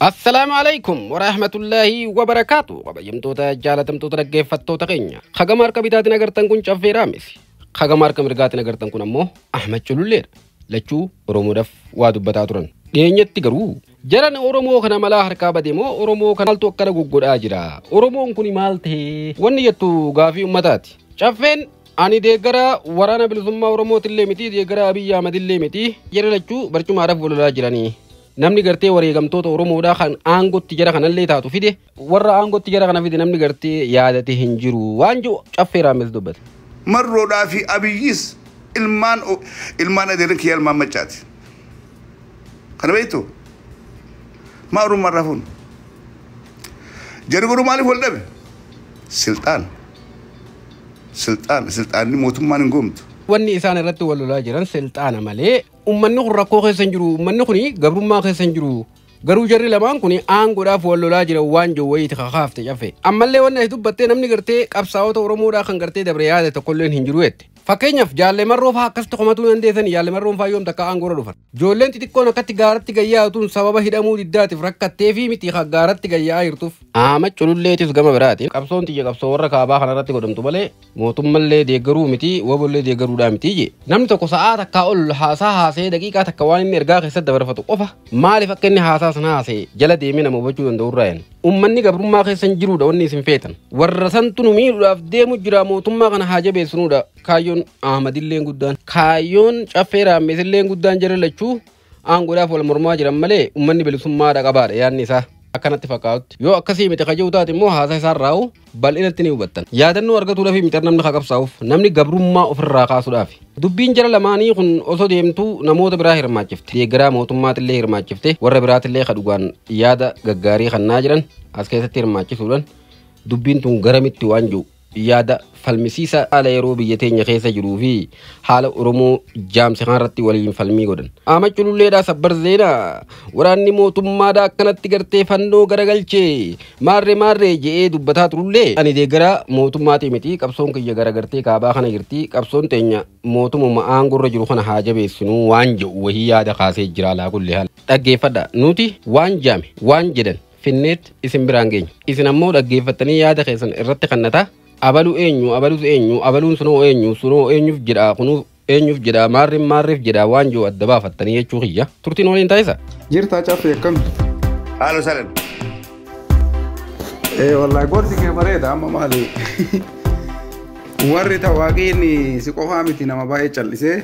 السلام عليكم ورحمة الله وبركاته. وبيمتوتا جالتمتوتا رجيفتوتا كينيا خغمار كبيتاتنا غرتن كون شافي رامس خغمار كمرغاتنا غرتن كون امو احمد چلولير لچو اورومو دف وادبتا تورن دينيتي غرو جران اورومو كنا ملا حركا بديمو اورومو كنال تو كنا غوغودا جرا اورومو كوني مالتي ونيتو غافي امتاتي شافين ani deegara waraana bilisummaa oromootillee miti deegara abiyyi ahmadillee miti jara lachuu barcumaadhaaf walolaa jiranii namni gartee wareegamtoota oromoodhaa kan aangotti jara kanallee taatu fide warra aangotti jara kana fide namni gartee yaadate hin jiru waan jiru caffeeraames dubbate marroodhaa fi abiyyis ilmaan adeerin kiyya ilmaan machaati kana beektu maarummaa rafuun jari godhu maaliif wal dhabe سلطان موتمان نقومت واني إسان رت ولا جيران سلطان مالي ومن نخر ركوخ سنجرو ومن نخني قبل ما خسنجرو قرو جري لمان كوني آنغورا فولا جيرا وانجو ويت خاف تجافي أما اللي وانا هدوب بتي نمني قرتي أبساوت ورمورا خن قرتي دبريادة تقولين هنجرويت فكينيا في جال مرة فاكس تقومتون عندي جال مرة فايوم تكا آنغورا دوفر جولين تتكون كتي غارت تجايا تون سبب هدامو ديدات فركت تيفي متي غارت تجايا يرتوف چلول لے تس گما براتي قبسون تي قبسو ور کا با خنرت کو دم تبلے موتم لے دے گرو متي و بل دے گرو دا متي جي نم تو کو ساعات کا اول حاسا حاسه دقيقه تکوان نرغا خسد دبرفتو قفا مال فكني حاسا سنا سي جل دي من مو بچو دور راين امني قبر ما خسن جرو دا وني سنفيتن ورسن تنو مي داف دي مجرا موتم كان حاجه بي سنو دا كايون احمد لين غدان كايون چفيرا مثل لين غدان جرلچو ان غدا فول مرما جرم ملي امني بلسما دا قبار يعني سا أكنت فكاوت يو أكسي متخجوتات مو هذا صار راو بل إن التني وبتن يادنو أرجع تولا في مترنا من خاكب صاف نمني قبر ما أفر راقا سلافي دبين جرا لماني خن أصو ديمتو نموت براهر ما شفت يجرا موتمات اللي هر ما شفته ورا برات اللي خدوان يادا جاري خناجرن أسكت تير ما شفولن دبين تون غرامت توانجو yaada falmisiisa ala yeroo biyya teenya keessa jiruu fi haala oromoo jaamse kanarratti waliin falmii godhan ama cululleedhaa sabbar zeenaa waraanni mootummaadhaa akkanatti gartee fannoo garagalchee maarree je'ee dubbataa turullee ani deegara mootummaatii miti qabsoon kiyya garagartee kaabaa kana jirti qabsoon teenya mootummaa aangorra jiru kana haa jabeessinuu waan jedhu wahii yaada kaasee jira laa kullee haala dhaggeeffadha nuti waan jaame waan jedhan finneet isin biraan geenya isin ammoo dhaggeeffattanii yaada keessan irratti kannataa abalu abaluun sunoo eenyuuf jedha kunuuf eenyuuf jedha maarriif jedha waan jiru adda baafattanii jechuu kiyya turtiin waliin taasisa jirtaa caafee akkam haalo salan wallahi gorsi kee bareeda amma maali warri tawaaqiin si qofaa miti nama baay'ee callisee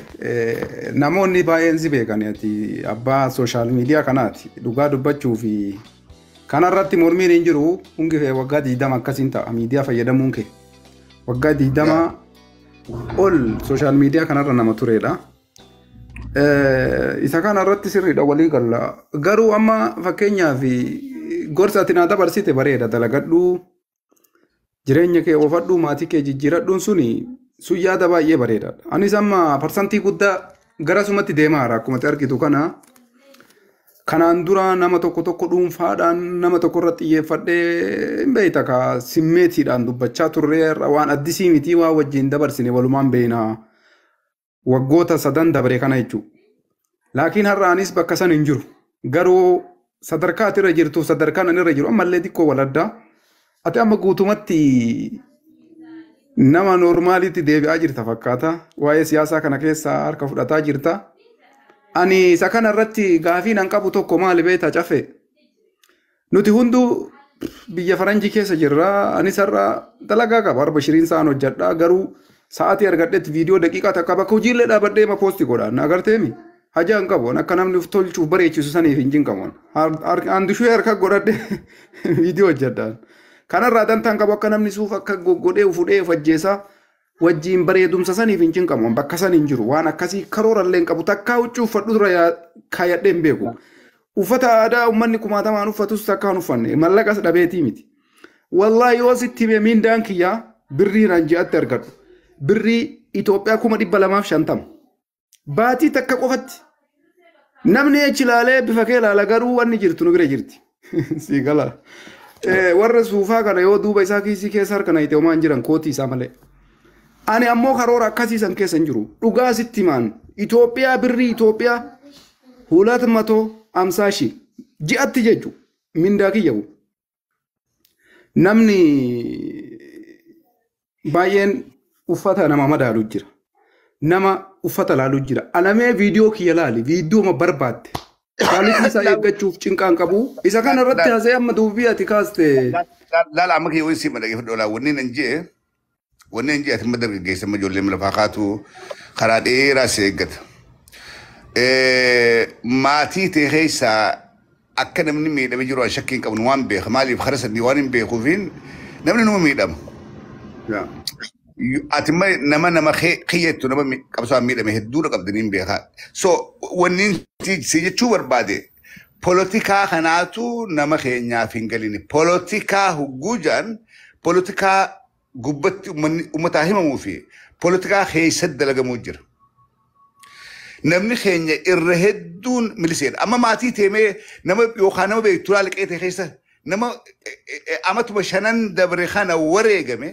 namoonni baay'een si beekan ati abbaa sooshaal miidiyaa kanaati dhugaa dubbachuu fi kanarratti mormiin hin jiru ungefee waggaa 20 akkasiin ta'a miidiyaa fayyadamuun kee waggaa 20 ol sooshaal miidiyaa kanarra nama tureedha isa kanarratti sirriidha walii galla garuu amma fakkeenyaaf gorsa ati naa dabarsite bareeda dalagadhu jireenya kee oofadhu maatii kee jijjiiradhuun sun yaada baay'ee bareeda anis amma parsantii guddaa gara sumatti deemaara akkuma argitu kanaan dura nama tokko dhuunfaadhaan nama tokko irratti xiyyeeffadhee beeyta ka simmeetiidhaan dubbachaa turreerra waan addisii miti waa wajjin dabarsine walumaan beeyna waggoota 3 dabre kana jechuudha. Laakiin har'aanis bakka san hin jiru. Garuu sadarkaa ati irra jirtu sadarkaan ani irra jiru ammallee xiqqoo waladdaa. Ati amma guutumatti nama normaalitti deebi'aa jirta fakkaata. Waa'ee siyaasaa kana keessa harka fudhataa jirta. Ani sakana irratti gaafii nan qabu tokko maali beektaa cafe nuti hunduu biyya faranjii keessa jirra anis har'a dalagaa qaba 24 sa'aan hojjedha garuu sa'aatii argadhetti viidiyoo daqiiqaa takka bakka hojiillee dhaabadhee ma poosti godha na agarteemi hajaan qabu akka namni tolchuuf bareechisu saniif hin jinqamuun handishuu harka godhadhe viidiyoo hojjedhaan kanarraa dantaan qabu akka namni suuf akka godhee fudhee fajjeessaa wajjin bareedumsa saniif hin jinqamuun bakka san hin jiru waan akkasii karoorallee hin qabu takkaa huccuu uffadhu dura kaayadhee hin beeku uffata aadaa uummanni kumaatamaan uffatus takkaan uffanne mallaqas dhabeetii miti wallaahi yoo sitti hime miindaan kiyyaa birrii naan ji'atti argadhu birrii Itoophiyaa 250 baatii takka qofatti namni achi ilaalee bifa kee ilaala garuu wanni jirtu nu bira jirti sii gala warra suufaa kana yoo duuba isaa kiisii keessa harka na ite homaan jiran kootii isaa malee ani ammoo karoora akkasiisan keessa hin jiru dhugaa sitti maan Itoophiyaa birrii Itoophiyaa 250 ji'atti jechu من داكيو نمني باين uffata nama madaalu jira nama uffata laalu jira anamee viidiyoo kiyya laali viidiyoo ma barbaadde quality isaa eeggachuuf cinqaan qabu isa kana irratti haasee amma duubii ati kaaste لا عمك يوين سيما لقي في الدولة ونين نجي أتم مدرب جيس ما جولي ملفقاته خراد إيه راسي قد ما تي تهيسا أكن من ميدا بيجروا شكين كم نوان بيخ مالي بخرس الديوان بيخوفين نمن نوم ميدام أتم نما خيتو نما كبسوا ميدا مهدورة قبضنين بيخا ونين تي سيجي شوور بعده politika kanatu nama keenya fingalini politika hugujan politika gubbatti ummata himamu fi politika keessad dalagamu jira namni keenya irra hedduun miliseen amma maatii teemee nama yookaan nama beekturaa liqeete keessa nama amatuma shanan dabre kana wareegame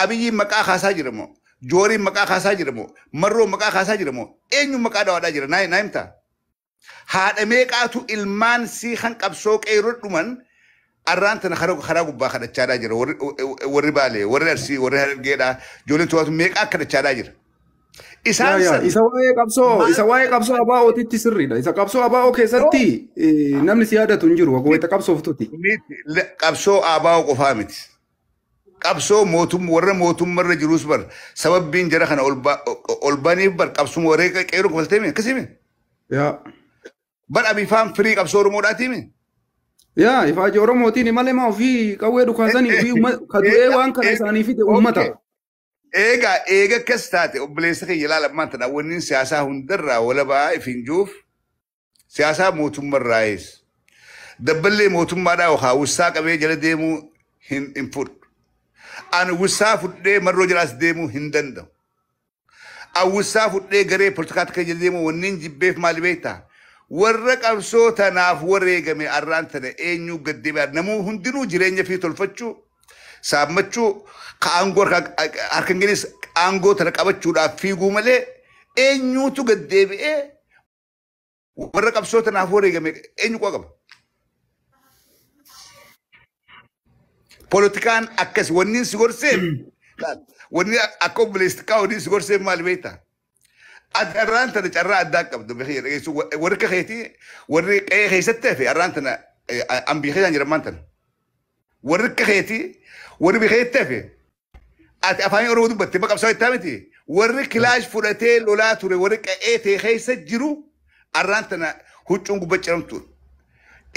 abiyyi maqaa kaasaa jiramo jooriin maqaa kaasaa jiramo marroo maqaa kaasaa jiramo eenyu maqaa dawaadhaa jira naayimtaa هذا ميقاتو إلمان سي خان قبسو قيرود دومان أرانتنا خراغو باخد الشاراجر وربالي وررسي ورهرجيدا جولين تواتو ميقا كد الشاراجر إسا واي قبسو أباو تيتي سري دا إسا قبسو أباو كيساتي نمني سيادة تنجرو وقويتا قبسو فتوتي قبسو أباو قفامت قبسو موتم مرة جروس بر سبب بين جرخنا أولباني بر قبسو موريكا كيرو قفلتيمين كسيمين يا بل أبي فهم فريق أبصور موداتي من يا إفاجي أوروموتيني مالي ما في كويدو كازاني في كدوئي وان كنساني في أمتا إيجا كستاتي وبليسكي يلا لما تنا ونين سياسة هندرة ولا بقى فينجوف سياسة موتم الرئيس دبلي موتم مادا وخا وساق أبي جل ديمو إنفور أنا وساف دي مرو جلاس ديمو هندندو أو وساف دي غري برتكات كجل ديمو ونين جبيف مالي بيتا ورق أبسو تناف ورقمي أرانتنا إنيو قدبار نمو هندنو جرينيا في تلفتشو سامتشو كأنغور أركنجنيس أنغو ترك أبتشو لا في قومله إنيو تو قدبي ورق أبسو تناف ورقمي إنيو قاقب بوليتيكان أكس ونين سيغور سيم ونين أكو بليستكا ونين سيغور سيم مال بيتا أرانتنا جرّا أداك أبدو بخير ورك خيتي ورك أي خيستة في أرانتنا أم بخير عن رمانتنا ورك خيتي ورك بخير تفي أفاني أروح بتي بقى بسوي تامتي ورك لاش فرتين ولا توري ورك أي تخيس جرو أرانتنا هو تونغ بتشرمتو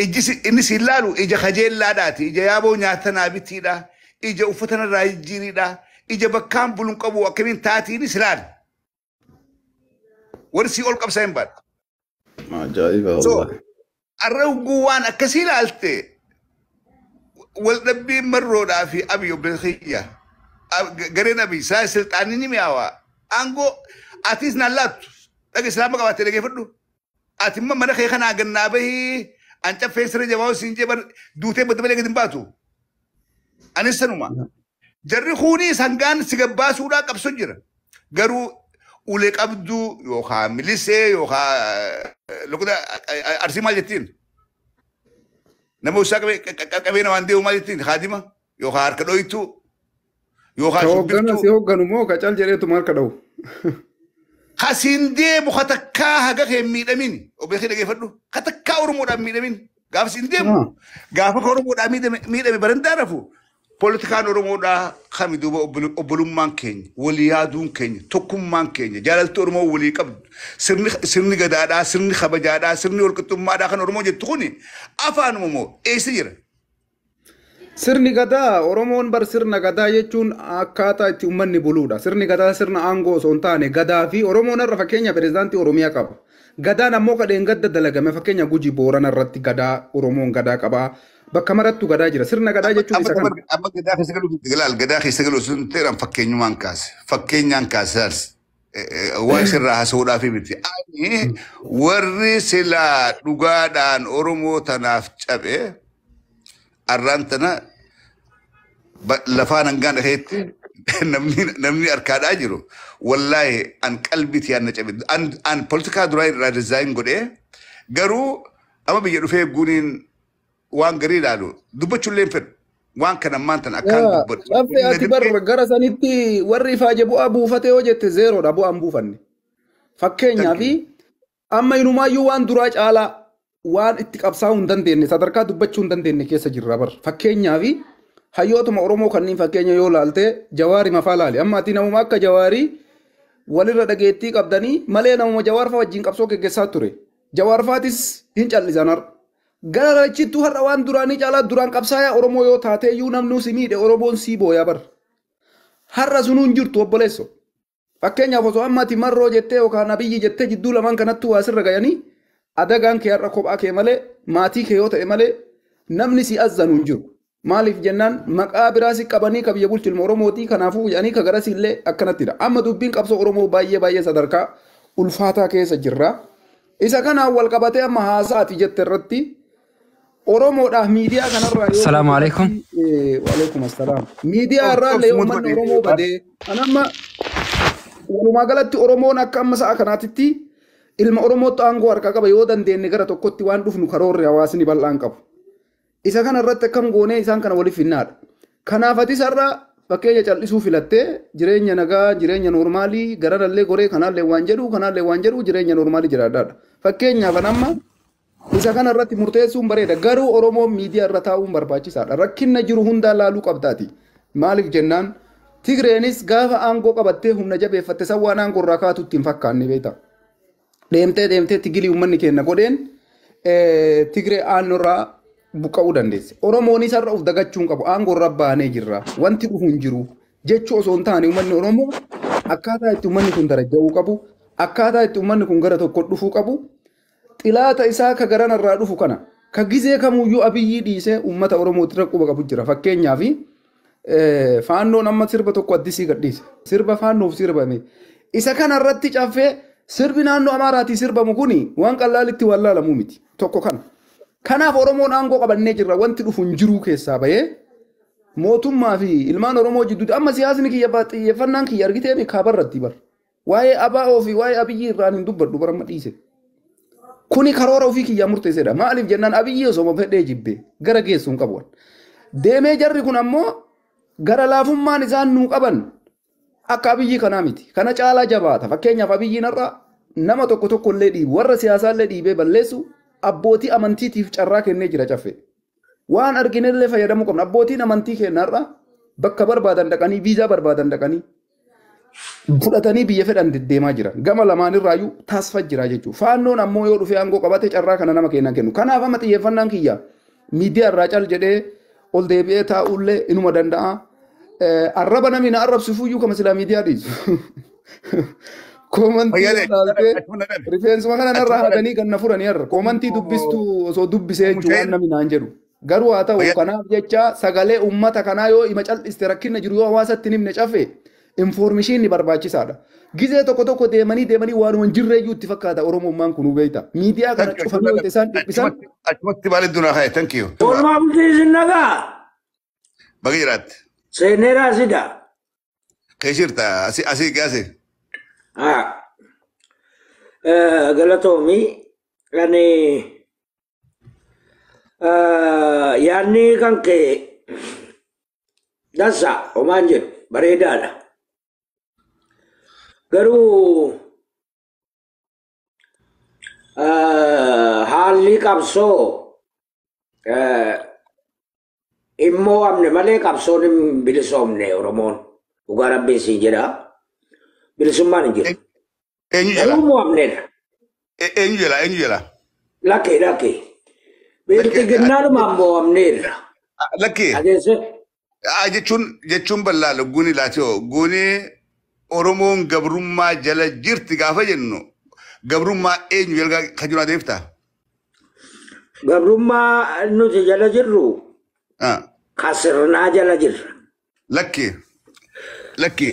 إجي إني سيلالو إجا خجل لا داتي إجا يابو نياتنا بيتي دا إجا أفتنا راي جيري دا إجا بكام بلون قبو وكمين تاتي إني سلال ورسي أول قبسة ينبات عجائبة والله الروجوان أكسيل ألتي والنبي مرة في أبي بخية قرينا بي ساسل تانيني مياوا أنغو أتيسنا لات لكن سلامك واتي لكي فردو أتما من خي خنا قلنا به أنت فيسر جواو سنجي بر دوتي بدبلي قدم باتو أنا سنوما جري خوني سنغان سيقباسو لا قبسو جرا قرو ولك أبدو يوخا مليسي يوخا لكذا أرسي مالجتين نمو ساكبه كبينا وانديو مالجتين خادمة يوخا أركدويتو يوخا شبتو سيوغانو مو كچال جريتو ماركدو خاسيندي مخاتكا هاقا خيمي أميني وبيخي لكي فردو خاتكا أورمو دامي أميني غاف سيندي غافا كورمو دامي أميني برندارفو بوليتيكان أورمودا خامي دوبا أبلومان كيني وليادون كيني توكمان كيني جالت أورمو ولي قبض سرني غدادا سرني خبجادا سرني ولكتم ما داخل أورمو جتخوني أفان مومو إيه سيرا سرني غدا أورمون بر سرنا غدا يجون أكاتا تيومني بولودا سرني غدا سرنا أنغو سونتاني غدا في أورمون الرفاكينيا بريزانتي أوروميا كابا غدا نموكا دين غدا دلغا مفاكينيا غوجي بورانا رتي غدا أورمون غدا كابا بكامرات تغدا جرا سرنا غدا جچو بيسا كان أما غدا خسغلو دغلال غدا خسغلو سن تيران فكينيو مانكاس فكينيان كاساس وايسر راها سودا في بيتي اني وري سلا دغادان اورومو تناف چبه ارانتنا لفانا غان هيت نمني اركادا جرو والله ان قلبي تيان چبه ان بوليتيكا دراي ريزاين غودي غرو اما بيجو في غونين وان قريل قالوا دبتشو اللي فد وان كان مانتن أكان دبت Caffee ati bar gara sanitti warri faaje bu'aa buufatee yoo jette zeeroodha bu'aan buufanne. Fakkeenyaaf amma inumaayyuu waan duraa caalaa waan itti qabsaa'uu hin dandeenye sadarkaa dubbachuu hin dandeenye keessa jirra bar. Fakkeenyaaf hayyootuma Oromoo kanneen fakkeenya yoo laalte Jawaari mafaa laali. Amma ati namuma akka Jawaarii walirra dhageettii qabdanii malee namuma Jawaar fa'aa wajjin qabsoo geggeessaa ture. Jawaar fa'aatis hin callisan har'a. Gara rachittuu har'a waan duraanii caalaa duraan qabsaa'aa Oromoo yoo taate iyyuu namni si miidhe Oromoon sii booyaa bar. Har'a sun hin jirtu obboleesso. Fakkeenyaaf osoo amma ati marroo jettee yookaan abiyyi jettee jidduu lamaan kanatti waa sirra gayanii adagaan kee har'a kophaa kee malee maatii kee yoo ta'e malee namni si azzanu hin jiru. Maaliif jennaan maqaa biraas qabanii ka biyya bulchu ilma Oromootii kanaafuu jedhanii ka garasi illee akkanattidha. Amma dubbiin qabsoo Oromoo baay'ee sadarkaa ulfaataa keessa jirra. Isa kanaan wal qabatee amma haasaati jette irratti Oromoodhaaf miidiyaa kanarraa yoo Assalamu alaikum. Waalaikum assalaam. Miidiyaa irraa illee uummanni Oromoo badee anamma walumaa galatti Oromoon akka amma sa'a kanaatitti ilma Oromootti aangoo harkaa qaba yoo dandeenye gara tokkotti waan dhufnu karoorri hawaasni bal'aan qabu. Isa kana irratti akkam goonee isaan kana waliif hinnaadha. Kanaaf ati sarara fakkeenya callisuu filattee jireenya nagaa jireenya normaalii gararallee goree kanaallee waan jedhu jireenya normaalii jiraadhaadha. Fakkeenyaaf amma isa kana irratti murteessuun bareeda garuu Oromoon miidiyaa irra taa'uun barbaachisaadha. Rakkinna jiru hundaa laaluu qabdaati. Maaliif jennaan Tigreenis gaafa aangoo qabattee humna jabeeffatte san waan aangoo irraa kaatutti hin fakkaanne beekta. Deemtee tigilii uummanni kenna godheen Tigree aannorraa buqqa'uu dandeesse. Oromoonis har'a of dagachuun qabu aangoo irra baanee jirra. Wanti dhufu hin jiru jechuu osoo hin taane uummanni Oromoo akkaataa itti uummanni kun daraja'uu qabu akkaataa itti uummanni kun gara tokko dhufuu qabu xilaata isaa ka garanarraa dhufu kana ka gizee kamuyyuu abiyyii dhiisee uummata Oromootti quba qabu jira. Fakkeenyaaf faannoon amma sirba tokko addisii gadhiise. Sirba faannoof sirbame. Isa kanarratti caffee sirbi naannoo Amaaraatii sirbamu kuni waan qallaalitti wallaalamuu miti. Tokko kana. Kanaaf Oromoon aangoo qabannee jirra wanti dhufu hin jiru keessaa bahee mootummaa fi ilmaan Oromoo jidduutti amma siyaasni xiyyeeffannaan kiyya argitee kaabarratti bar. Waa'ee ABO fi waa'ee Abiyyi irraan hin dubbadhu bara amma dhiise. Kuni karoora ofii kiyyaa murteessedha. Maaliif jennaan Abiyyi osoo fedhee jibbe gara geessuun qabu. Deemee jarri kun ammoo gara laafummaan isaan nuu qaban akka Abiyyi kanaa miti. Kana caalaa jabaata. Fakkeenyaaf Abiyyiin har'a nama tokko illee dhiibu warra siyaasaallee dhiibee balleessu abbootii amantiitiif carraa kennee jira caffe. Waan arginellee fayyadamuu qabna. Abbootiin amantii kennarra bakka barbaadan dhaqanii viizaa barbaadan dhaqanii fudhatanii biyya fedhan deddeemaa jira. Gama lamaanirraayyuu taasifaa jira jechuudha. Faannoon ammoo yoo dhufee aangoo qabate carraa kana nama kennu. Kanaaf amma xiyyeeffannaan kiyya miidiyaa irraa cal jedhee ol deebi'ee taa'ullee inuma danda'a. Arraba namni na arrabsifuyyuu kama silaa miidiyaa dhiisu. Koomantii rifeensuma kana narraa hadanii kan na furanii har'a. Koomantii dubbistu osoo dubbisee jechuun namni naan jedhu. Garuu haa ta'u kanaaf jecha sagalee uummata kanaa yoo ima cal'iste rakkina jiru yoo hawaasatti himne cafe informeeshinii ni barbaachisaadha. Gizee tokko deemanii waanuma hin jirreeyyuu itti fakkaata Oromummaan kun beekta. Miidiyaa kana cufanii yoo isaan dhiphisan. Achumatti baala dunaa ka'e thank you. Oolmaa bulchiinsi nagaa. Baga jiraatti. Seeneeraa sida. Keeshirta asii gaase. Galatoomi ani yaadni kan kee dansa homaan jedhu bareedaadha. Garuu haalli qabsoo immoo amne malee qabsoon hin bilisoomne Oromoon dhugaa rabbiin siin jedha. Bilisummaan hin jiru. Eenyu jala? Oromoo amneedha. Eenyu jala? Lakkee. Biltiginnaaluma ammoo amneedha. Lakkee. Adeesse. Jechuun bal'aa guni laatoo guni Oromoon gabrummaa jala jirti gaafa jennu gabrummaa eenyu jala kan jiru adeemta? Gabrummaa nuti jala jirru kasirnaa jala jirra. Lakkee.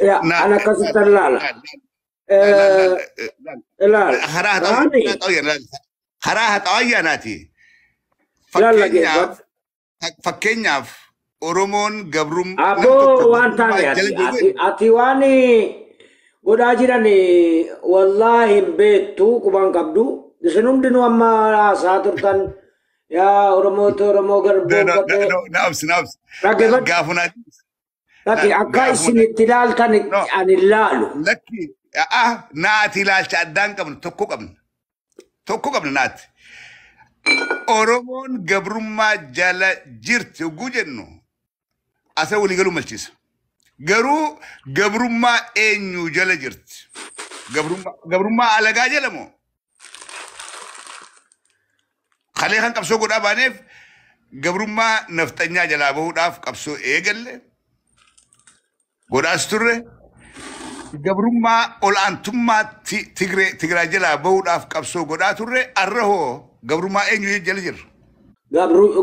Ana akkasitti ilaala. Haraa haxaawayyaanaati. Fakkeenyaaf Oromoon gabrummaa. Aboo waan taane ati waan godhaa jiran wallaahi hin beektu quban qabdu. Isin hundinuu amma haasaa turtan يا أورمو غربو كده نفس راجبت قافنا لكن أكايسين التلال كان no عن اللالو لكي ناتي لا شادان قبل tokko qabna naati oromoon gabrummaa jala jirti ugu jennu asa walii galuu malchiisa garuu gabrummaa eenyu jala jirti gabrummaa alagaa jala moo kalee kan qabsoo godhaa baaneef gabrummaa naftanyaa jalaa bahuudhaaf qabsoo eegalle godhaas turre gabrummaa ol'aantummaa Tigraay jalaa bahuudhaaf qabsoo godhaa turre arrahoo gabrummaa eenyu jala jirra.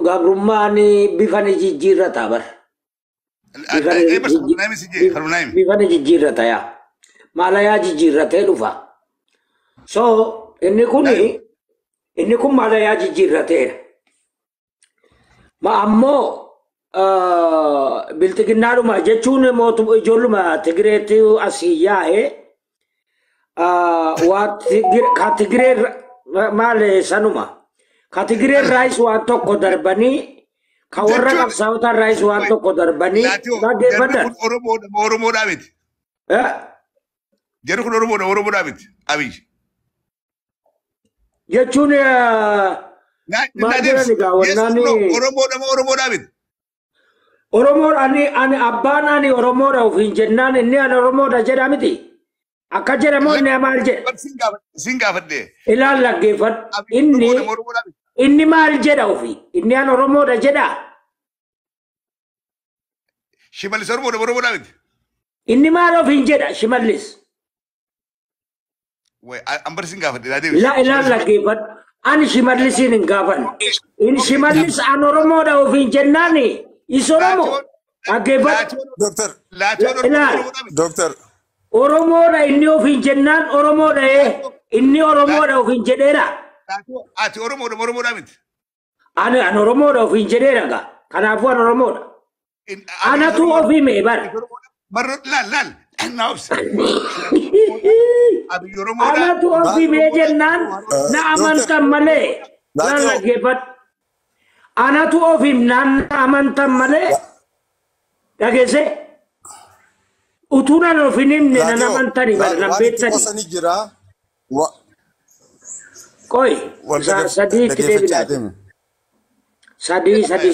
Gabrummaan bifaan jijjiirrata bar. Bifaan jijjiirrata yaa. Maalayaa jijjiirratee dhufa. So inni kun maalayaa jijjiirrateera. Ma ammoo biltiginnaadhuma jechuun ijoolluma Tigireetti asii yaa'e ka Tigiree maal sanuma ka Tigiree raayis waan tokko darbanii ka warra qabsaa'ota raayis waan tokko darbanii dhaggeeffadhan. Oromoodhaa miti. Jarri kun Oromoodhaa miti. Abiyyi. Jechuun maal jedhani gaawwannaani. Oromoodhaa miti. Oromoo ani abbaan ani Oromoodha ofiin jennaan inni ani Oromoodha jedha miti. Akka jedhamoo inni maal jedha? Sin gaafadhee. Ilaal dhaggeeffadhu. Inni maal jedha ofii? Inni ani Oromoodha jedha. Shimallis Oromoodha miti. Inni maal ofiin jedha Shimallis? Ambar sin gaafadhee. Ilaal dhaggeeffadhu. Ani Shimallisiin hin gaafanne. Inni Shimallis ani Oromoodha ofiin jennaani. Isoromo dhaggeeffadhu. Doctor. Oromoodha inni ofiin jennaan Oromoodha inni Oromoodha ofiin jedheera. Ati Oromoodha miti. Ani Oromoodha ofiin jedheera gaa. Kanaafuu ani Oromoodha. Anatu ofii mee bara. Laal. Anatu ofii mee jennaan na amantan malee. Laal dhaggeeffadhu. Anatu ofiif naan amantan malee dhageesse utuunaan ofiin himne nan amantani bara nan beektani. Qoy sadii itti deebilaati.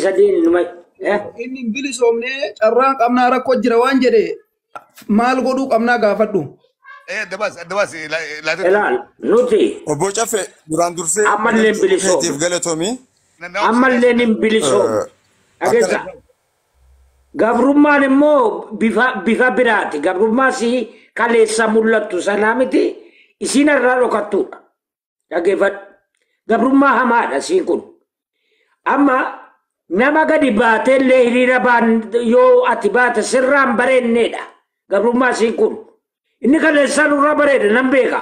Sadii numa. Inni bilisoomnee carraan qabnaa rakkoo jira waan jedhe maal godhuu qabnaa gaafadhu. Dabas Ilaal nuti Obbo Caffee duraan dursee ammallee bilisoomne. Galatoomii. Ammallee nin bilisoomne. Dhageessa. Gabrummaan immoo bifa biraati. Gabrummaas kaleessa mul'attu sanaa miti isin irraa dhokattudha. Dhageeffadhu. Gabrummaa hamaadha isiin kun. Amma nama gadi baateellee hiriira yoo ati baate sirraan bareenneedha. Gabrummaa isiin kun. Inni kaleessaan irraa bareeda nan beeka.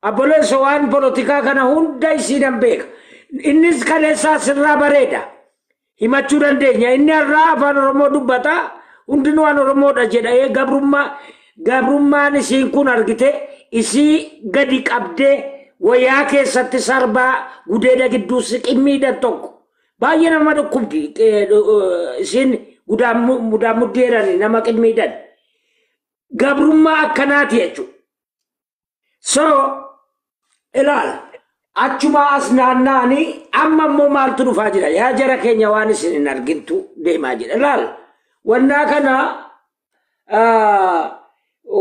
Abboleessa waan polotikaa kana hunda isiin beeka. Innis kaleessaa sirraa bareeda. Himachuu dandeenya. Inni irraa afaan Oromoo dubbata. Hundinuu waan Oromoodha jedha. Gabrummaan isiin kun argite isii gadi qabdee wayyaa keessatti sarbaa gudeeda gidduu siqimmiidhan tokko. Baay'ee nama dhukkubdi. Isiin mudaan muddeerani nama qimmiidhan. Gabrummaa akkanaati jechuudha. So ilaala. Achuma as naannaanii amma immoo maaltu dhufaa jira? Yaa jara keenya waan isin hin argintu deemaa jira. Ilaala. Wannaa kana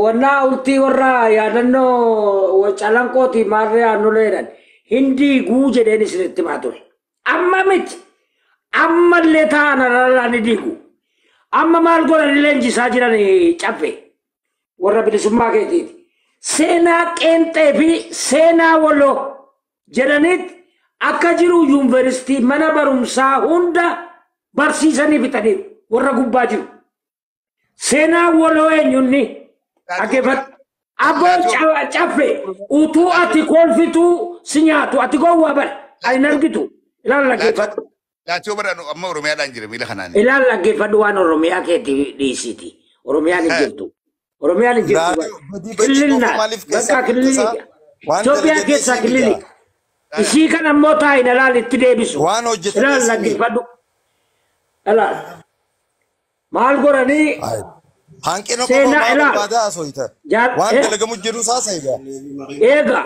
wannaa ultii warra yaadannoo calanqooti maarree aannoleedhan hindii guu jedheen isinitti maa ture. Amma miti. Ammallee ta'an alaalaan diigu. Amma maal godhan leenjisaa jiran Caffee. Warra bilisummaa keetiiti. Seenaa qeenxee fi seenaa waloo jedhaniit akka jiru yuunivarsiitii mana barumsaa hunda barsiisanii bitaniiru. Warra gubbaa jiru. Seenaa waloo eenyunni dhaggeeffadhu. Abboo Caffee utuu ati kolfituu si nyaatu ati gowwaa bara ani argitu. Ilaala dhaggeeffadhu. Laachoo bara amma Oromiyaadhaan jira miila kanaan. Ilaala dhaggeeffadhu waan Oromiyaa keetti dhiisiti. Oromiyaan hin jirtu. Oromiyaan hin jirtu. Kililnaa bakka kililii. Itoophiyaa keessaa kililii. isii kan ammoo taa'in alaal itti deebisu waan hojjetan ilaal laggifadhu alaal maal godhanii hanqina Seenaa qofa ilaal. barbaadaa asoita waan dalagamu jedhu saasa eega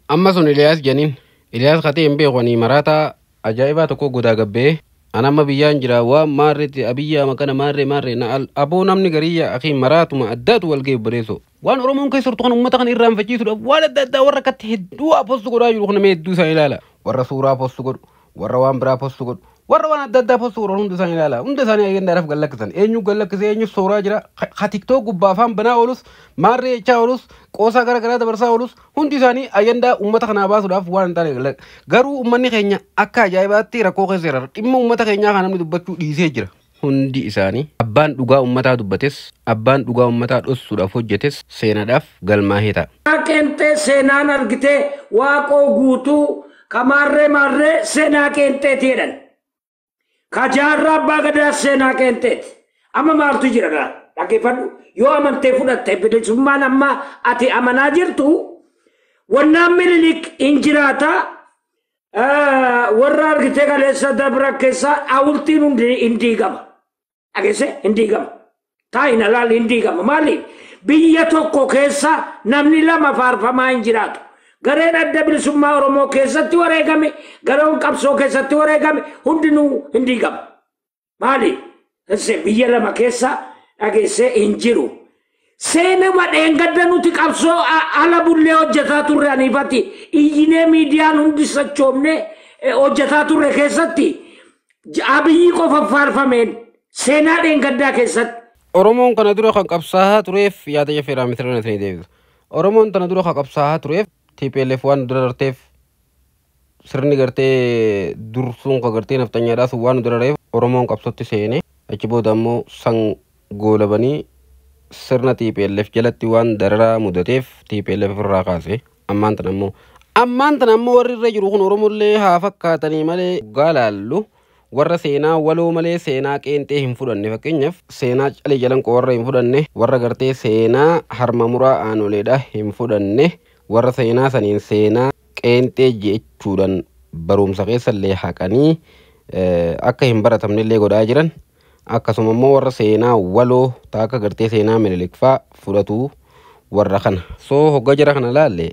amma sun Iliyaas janiin Iliyaas katee hin beekanii maraataa ajaa'ibaa tokko godaa gabbee anamma biyyaan jira waan maarreetti abiyyaa makana maarree na aboo namni gariyyaa akhiin maraatuma addaatu wal ga'e obboleessoo waan oromoon keessa turtu kan uummata kana irraanfachiisuudhaaf waan adda addaa warra akkatti hedduu postu godhaa jiru kana hedduu isaan ilaala warra suuraa postu godhu warra waan biraa postu godhu warra waan adda addaa postu godhu hundi isaan ilaala hunda isaanii agendaadhaaf gallakkisan eenyu gallakkise eenyu sooraa jira ha tiktook gubbaa afaan banaa oolus maarree jechaa oolus qoosaa garagaraa dabarsaa oolus hundi isaanii agendaa uummata kanaa baasuudhaaf waan hin taane garuu uummanni keenya akka ajaa'ibaatti rakkoo keessa jira dhimma uummata keenyaa kan namni dubbachuu dhiisee jira hundi isaanii abbaan dhugaa uummataa dubbates abbaan dhugaa uummataa dhossuudhaaf hojjetes seenaadhaaf galmaahee ta'a. Qeenxee seenaan argitee waaqoo guutuu kamaarree seenaa qeenxeeti jedhan. Kajaarraa abbaa gadaa seenaa qeenxeeti. Amma maaltu jira dhaggeeffadhu yoo amantee fudhatte bilisummaan amma ati amanaa jirtu wannaan Minilik hin jiraata warra argitee kaleessa dabra keessa hawultiin hin diigama. Dhageesse hin diigama. Taa'in alaal hin diigama maaliif biyya tokko keessa namni lama faarfamaa hin jiraatu. Gareen adda bilisummaa Oromoo keessatti wareegame, gareen qabsoo keessatti wareegame hundinuu hin diigama. Maaliif? Biyya lama keessa dhageessee hin jiru. Seenuma dheengadda nuti qabsoo ala bullee hojjetaa turre aniifatti iyyinee miidiyaan hundi sochoomne hojjetaa turre keessatti abiyyi qofa faarfameen seenaa dheengaddaa keessatti. Oromoon kana dura kan qabsaa'aa tureef yaada jafeeraa mitiraa natanii deebisu. Oromoon kana dura kan qabsaa'aa tureef TPLF waan dura darteef sirni gartee dursuun ka gartee naftanyaadhaas waan dura darteef Oromoon qabsootti seene achi booda ammoo san goolabanii sirna TPLF jalatti waan dararaa mudateef TPLF irraa kaase ammaan tan ammoo warri irra jiru kun Oromollee haa fakkaatanii malee gaalaallu warra seenaa waloo malee seenaa qeenxee hin fudhanne fakkeenyaaf seenaa calee jalanqoo warra hin fudhanne warra gartee seenaa harma muraa aanoleedha hin fudhanne warra seenaa saniin seenaa qeenxee jechuudhaan barumsa keessallee haqanii akka hin baratamnellee godhaa jiran akkasuma immoo warra seenaa waloo taaka gartee seenaa Minilik faa fudhatu warra kana soo hogga jara kana laalle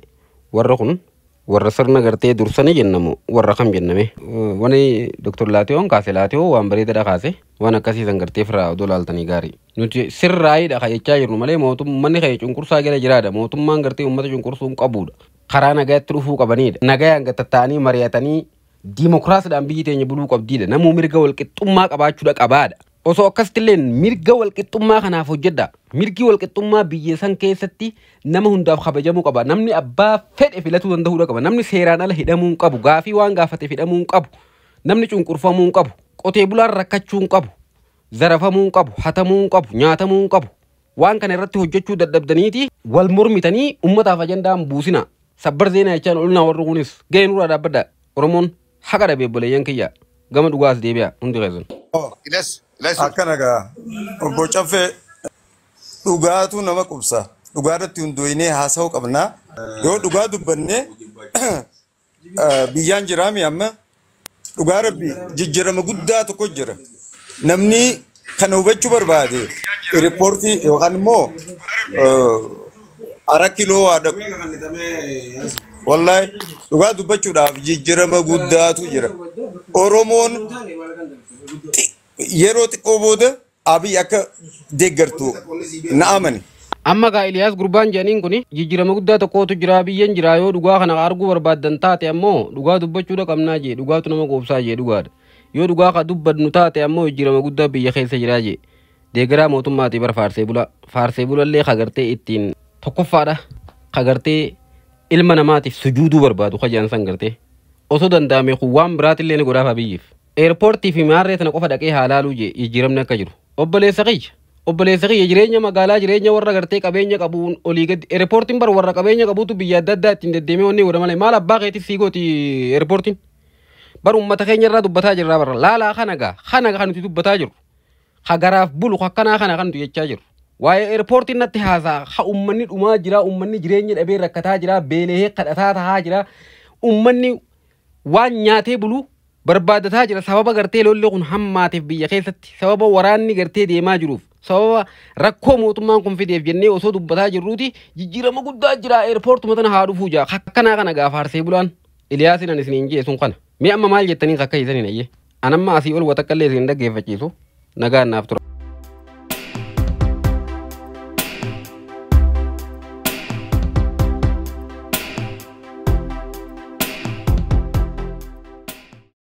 warra kun warra sirna gartee dursanii jennamu warra kam jenname wani Dr. Laatiyoon kaase Laatiyoo waan bareedaadha kaase waan akkasiisan gartee firaa odoo laaltanii gaarii nuti sirraayidha kajechaa jirru malee mootummanni kee cunqursaa gala jiraadha mootummaan gartee uummata cunqursuun qabuudha karaa nagaatti dhufuu qabanidha nagayaan gattattaanii mari'atanii diimokiraasiidhaan biyyi teenya buluu qabdiidha namuu mirga walqixxummaa qabaachuudha qabaadha osoo akkasittillee mirga walqixxummaa kanaaf hojjedha mirgi walqixxummaa biyya san keessatti nama hundaaf kabajamuu qaba namni abbaa fedhe filatuu danda'uudha qaba namni seeraan ala hidhamuu qabu gaafii waan gaafate hidhamuu qabu namni cunqurfamuu qabu qotee bulaan rakkachuu qabu zarafamuu qabu hatamuu qabu nyaatamuu qabu waan kana irratti hojjechuu dadhabdaniiti wal mormitanii ummataaf ajandaan buusina sabbar zeenaa jechaan olnaa warri kunis ga'ee nurraa dhaabbadha Oromoon haqa dhabee boleeyyan kiyya gama dhugaas deebi'a hundi keessan. akkana gaa obbo Caffee dhugaatu nama qubsa dhugaa irratti hundoofnee haasa'uu qabna yoo dhugaa dubbanne biyyaan jiraami amma dhugaa rabbi jijjiirama guddaa tokko jira namni kana hubachuu barbaade riippoortii yookaan immoo ara kiloo waada wallahi dhugaa dubbachuudhaaf jijjiirama guddaatu jira Oromoon yeroo xiqqoo booda Abiy akka deeggartu na amani. Amma gaa Iliyaas gurbaan jedhaniin kuni jijjiirama guddaa tokkotu jira biyyaan jira yoo dhugaa kana arguu barbaaddan taate ammoo dhugaa dubbachuudha qabnaa jee dhugaatu nama qoobsaa jee dhugaadha yoo dhugaa ka dubbadnu taate ammoo jijjiirama guddaa biyya keessa jira jee deeggaraa mootummaatii bar faarsee bulallee kagartee ittiin tokkoffaadha kagartee ilma namaatiif sujuuduu barbaadu kajaan san gartee osoo danda'ame waan biraatillee ni godhaaf Abiyyiif. Airportii fi maarree tana qofa dhaqee haalaaluu jee jijjiiramni akka jiru obboleessa kiyya jireenya magaalaa jireenya warra gartee qabeenya qabuun olii gadi airportiin bar warra qabeenya qabuutu biyya adda addaa ittiin deddeemee wanni godha malee maal abbaa keetii siigooti airportiin bar uummata keenya irraa dubbataa jirraa barra laalaa kana kan nuti dubbataa jiru hagaraaf bulu akkanaa kana kan nuti jechaa jiru waa'ee airportiin natti haasaa ha ummanni dhumaa jira ummanni jireenya dhabee rakkataa jira beelee kadhataa tahaa jira ummanni waan nyaatee bulu barbaadataa jira sababa gartee lolli kun hammaatiif biyya keessatti sababa waraanni gartee deemaa jiruuf sababa rakkoo mootummaan kun fideef jennee osoo dubbataa jirruuti jijjiirama guddaa jira airportuma tana haa dhufuu jaa akkanaa kana gaafaarsee bulaan Iliyaasin ani isiniin jee sun kana mi amma maal jettaniin akka isaniin ayye anamma asii ol watakkallee isin dhaggeeffachiisu nagaan naaf tura